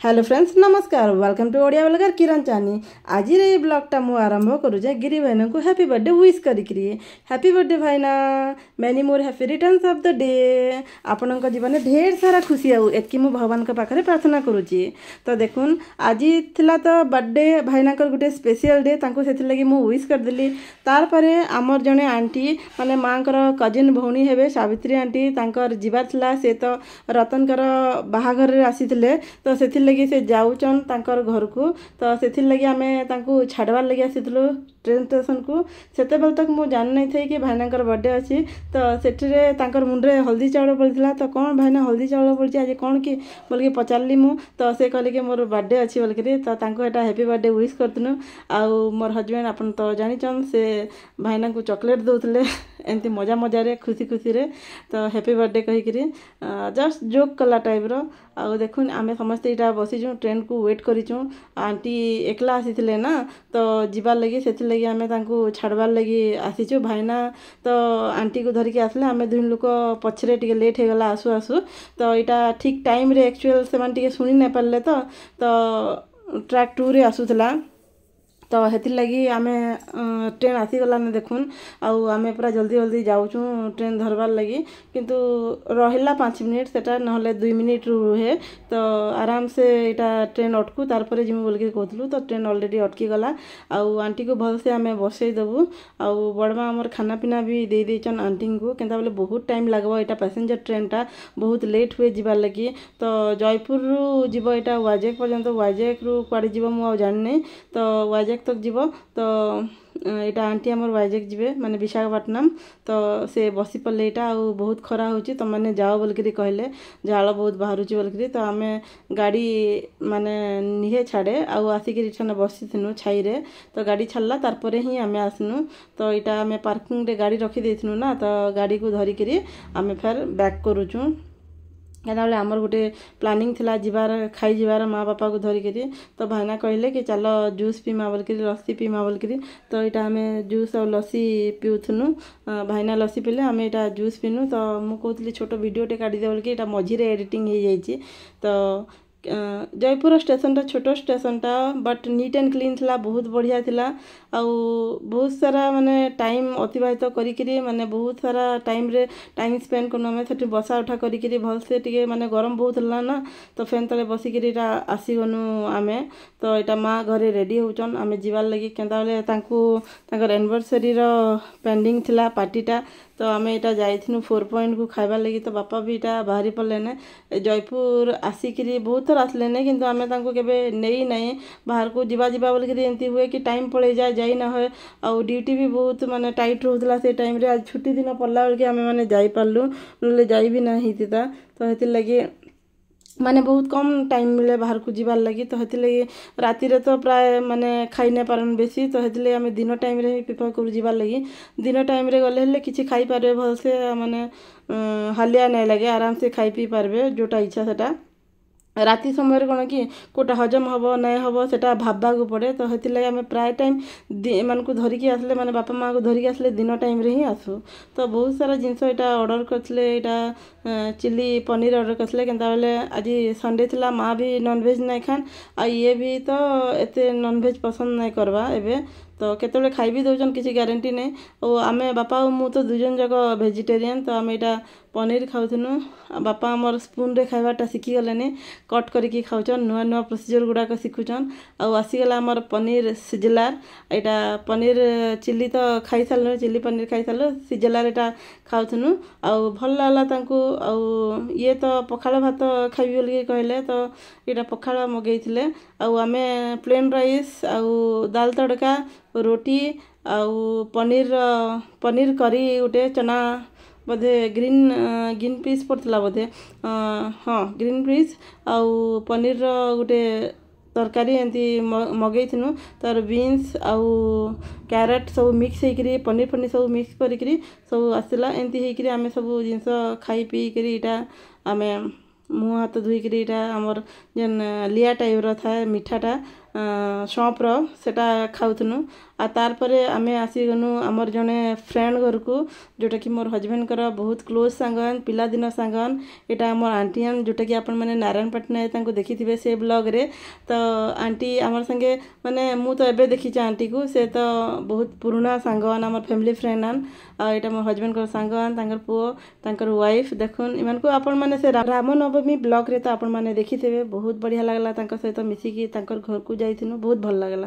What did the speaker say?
Hello friends नमस्कार welcome to Odia blogger किरण चानी। आज ये ब्लॉगटा मु आरंभ करुचे गिरी भाईना को हैप्पी बर्थडे विश करी। हैप्पी बर्थडे भाईना, many more happy returns of the day. आपण जीवन में ढेर सारा खुशी आउ एतकी मु भगवान के पाखरे प्रार्थना करुची। तो देखुन आज थिला तो बर्थडे भाईना गोटे स्पेशल डे, तांको सेथि लगी मु विश कर देली। तार परे आमर जने आंटी माने मांकर कजिन भौणी हेबे सावित्री आंटी, तांकर जीवार थिला से तो रतनकर बाहाघर रे आसीथिले। तो सेथि लगी से जाऊचन तांकर घर को। तो सेथि लगी आमे तांको छाड़वार लगी आसीथिलु ट्रेन स्टेशन को। सेते बेल तक मु जान नहीं थे कि भाईनाकर बर्थडे अछि। तो सेठिरे तांकर मुंडरे हल्दी चावल पड़िथिला। तो कौन भाईना हल्दी चावल पड़छि आज कौन कि बोल के पचारली मु। तो से कहले कि मोर बर्थडे अछि बोल के। तो तांको एटा हैप्पी बर्थडे विश करतनु। आउ मोर हस्बैंड अपन तो जानिचन से भाईना को चॉकलेट दउथले एंती मजा मजा रे खुशी खुशी रे। तो हैप्पी बर्थडे कहि करी जस्ट जोक कला टाइप रो। आउ देखुन आमे समस्ते इटा बसिजु ट्रेन को वेट करिचु। आंटी एकला आसीथिले ना, तो जीवार लगी सेथि लगी आमे तांको छाड़बार लगी आसीचु। भाईना तो आंटी को धरिके आसले, आमे दुई लोक पछरे टिके लेट हो गला आसु आसु। तो इटा ठीक टाइम रे एक्चुअल सेमान टिके सुनी नै पारले। तो ट्रैक 2 रे आसुथला। तो हेतिर लगी आमे ट्रेन आसीगला ने देखुन। आउ आमे पूरा जल्दी जल्दी जाऊँ ट्रेन धरबार लगी, किंतु रहिला 5 मिनिट सेटा नहले 2 मिनिट रुहे। तो आराम से इटा ट्रेन अटकू तार परे जिमु बोल के कहथलु। तो ट्रेन ऑलरेडी अटकी गला। आउ आंटी को भल से आमे बसई देबू। आउ बड़मा हमर खाना पीना भी दे देचन आंटी को। केनता बोले बहुत टाइम लागबो, इटा पैसेंजर ट्रेन टा बहुत लेट हुए जीवार लगी। तो जयपुर रु जीवो इटा वाजेक पर्यंत, वाजेक रु कुआडे जीवो मु आ जानि। तो वाजेक तक जीवो। तो इटा आंटी हमर वाजेक जीवे माने विशाखापट्टनम। तो से बसी पड़ले इटा आउ बहुत खरा होची। तो माने जाओ बोल के कहले, झाड़ बहुत बाहरुची बोल के। तो आमे गाड़ी माने निहे छाड़े आउ आसिक रिटर्न बसिथिनु छाई रे। तो गाड़ी छाड़ला तार परे ही आमे आसनु। तो इटा आमे पार्किंग रे गाड़ी रखी देथिनु ना। तो गाड़ी को धरी करी आमे फेर बैक करूचु। केना बोले आमर गोटे प्लानिंग थिला जीवार खाई जीवार माँ बापा को धरी करी। तो भाईना कहले कि चलो जूस पीमा बोल करी, लस्सी पीमा बोल करी। तो इटा आमे जूस और लस्सी पिउथुनु। भाईना लस्सी पीले, आमे इटा जूस पीनु। तो मु कहतली छोटो वीडियोटे काढी दे बोल के, इटा मझिरे एडिटिंग हो जाइछि। तो जयपुर स्टेशन टा छोटो स्टेशन टा बट नीट एंड क्लीन थिला, बहुत बढ़िया थिला। आउ बहुत सारा माने टाइम अतिबाहित करी माने बहुत सारा टाइम रे टाइम स्पेंड करनु। आमे सेठी बसा उठा करी भल से टिके माने गरम बहुत होला ना। तो फैन तले बसी करी इटा आसी गनु आमे। तो इटा माँ घरे रेडी होचन आमे जीवार लगी। केनता बोले तांको तांकर एनिवर्सरी रो पेंडिंग थिला पार्टीटा। तो आमे इटा जाइथिनु 4 पॉइंट को खाइबार लगी। तो बापा भी इटा बाहरी पड़ले ने जयपुर आसिकरी बहुत थर आसले ने, किंतु आमे तांको केबे नेई नै बाहर को जीवा जीवा बोल के। एंती हुए कि टाइम पड़े जाई ना होए। आउ ड्यूटी भी बहुत माने टाइट रहउतला से टाइम रे। आज छुट्टी दिन पड़ला बोल के आमे माने जाई पारलु, नले जाई भी ना हितिता। तो हेतिर लगी माने बहुत कम टाइम मिले बाहर को जीवार लगी। तो हेतिर लगी राति रे तो प्राय माने खाई नै पारन बेसी। तो हेतिर लगी आमे दिन टाइम रे प्रिफर करू जीवार लगी। दिन टाइम रे गले हेले किछि खाई पारबे भल से, माने हालिया नै लागे, आराम से खाई पी पारबे जोटा इच्छा सेटा। राति समय कौन कि कोटा हजम हम ना हम सेटा भाबा को पड़े। तो हेतिर लगे आमे प्राय टाइम मान को धरिकी आसले माने बापा माँ को धरिकी आसले दिन टाइम रे ही आसू। तो बहुत सारा जिनस इटा ऑर्डर करथिले। इटा चिली पनीर ऑर्डर करथिले। केनता बोले आज संडे थिला, माँ भी नॉनवेज नहीं खान आ ये भी तो एते नॉनवेज पसंद नहीं करवा एबे। तो केतले खाई भी दउचन किसी गारंटी नहीं। और आमे बापा और मु तो दुजन जक वेजिटेरियन। तो आमे इटा पनीर खाउथनु। बापा हमर स्पून रे खाइबाटा शिखी गलेने, कट करके खाउचन, नुआ नुआ प्रोसीजर गुड़ाक शिखुचन। आउ आसीगला हमर पनीर सिजलार। इटा पनीर चिली तो खाई सारलो, चिली पनीर खाई सारलो, सिजलार इटा खाउथनु। आउ भल लागला तांको। आउ ये तो पखाଳ भात खाइबी बोल के कहले। तो इटा पखाଳ मगेइथिले। आउ आमे प्लेन राइस आउ दाल तड़का, रोटी आउ पनीर करी उठे चना बोधे ग्रीन पीस पड़ता बोधे, हाँ ग्रीन पीस आउ पनीर गोटे तरकारी एंती मगेइथिनु। तार बीन्स आउ कैरेट सब मिक्स होकरी पनीर फनीर सब मिक्स करी सब आसला। एंती होकरी आमे सब जिनस खाई पी करी इटा आमे मुँह हाथ धोईकरी इटा आमर जेन लिया टाइप थाए मीठाटा सौंपर सेटा खाऊनु आ तार परे आमे आसीगनु आमर जने फ्रेंड घर को जोटा कि मोर हजबैंड कर बहुत क्लोज सांगन पिला दिन सांगन एटा आमर आंटीआन जोटा कि आपण माने नारायण पटनायक तांको देखिथिबे से ब्लॉग रे। तो आंटी आमर संगे माने मु तो एबे देखी आंटी को से तो बहुत पुराना सांगन आमर फैमिली फ्रेंड आन आ एटा मोर हजबैंड कर सांगन तांकर पुओ तांकर वाइफ देखुन इमान को आपण माने से रामनवमी ब्लॉग रे तो आपण माने देखिथिबे बहुत बढ़िया लागला तांकर सहित मिसिकी तांकर घर को जाइथिनु बहुत भल लागला।